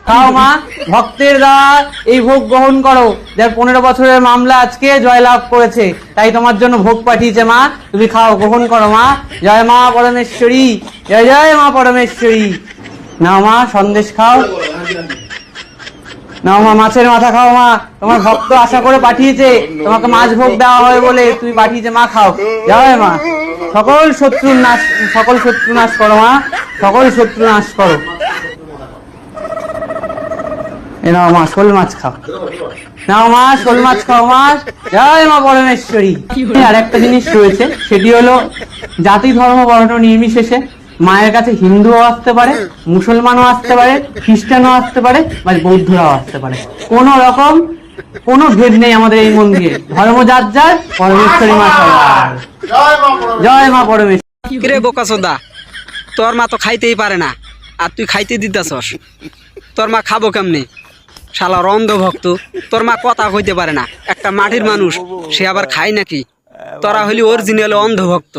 খাও মা, ভক্তের দ্বারা এই ভোগ গ্রহণ করো। যার 15 বছরের মামলা আজকে জয়লাভ করেছে, তাই তোমার জন্য ভোগ পাঠিয়েছে মা, তুমি খাও, গ্রহণ করো মা। জয় মা পরমেশ্বরী, জয় জয় মা পরমেশ্বরী। নাও মা, সন্দেশ খাও। নাও মা, মাছের মাথা খাও মা, তোমার ভক্ত আশা করে পাঠিয়েছে, তোমাকে মাছ ভোগ দেওয়া হয় বলে তুমি পাঠিয়েছে মা, খাও। জয় মা। সকল শত্রু নাশ করো মা, সকল শত্রু নাশ করো। নাও মা, শোল মাছ খাও। নাও মা, শোল মাছ খাও মা। জয় মা পরমেশ্বরী। আর একটা জিনিস রয়েছে, সেটি হলো জাতি ধর্ম বর্ণ নির্বিশেষে মায়ের কাছে হিন্দুও আসতে পারে, মুসলমানও আসতে পারে, খ্রিস্টানও আসতে পারে, বা বৌদ্ধরাও আসতে পারে। কোন রকম কোনো ভেদ নেই আমাদের এই মন্দিরে। ধর্ম যার যার, পরমেশ্বরী মা সবার। জয় মা পরমেশ্বরী। কিরে বোকাচোদা, তোর মা তো খাইতেই পারে না, আর তুই খাইতে দিতেছস। তোর মা খাবো কেমনি? শালার অন্ধভক্ত। তোর মা কথা কইতে পারে না, একটা মাটির মানুষ, সে আবার খায় নাকি? তোরা হইলি অরিজিনাল অন্ধভক্ত।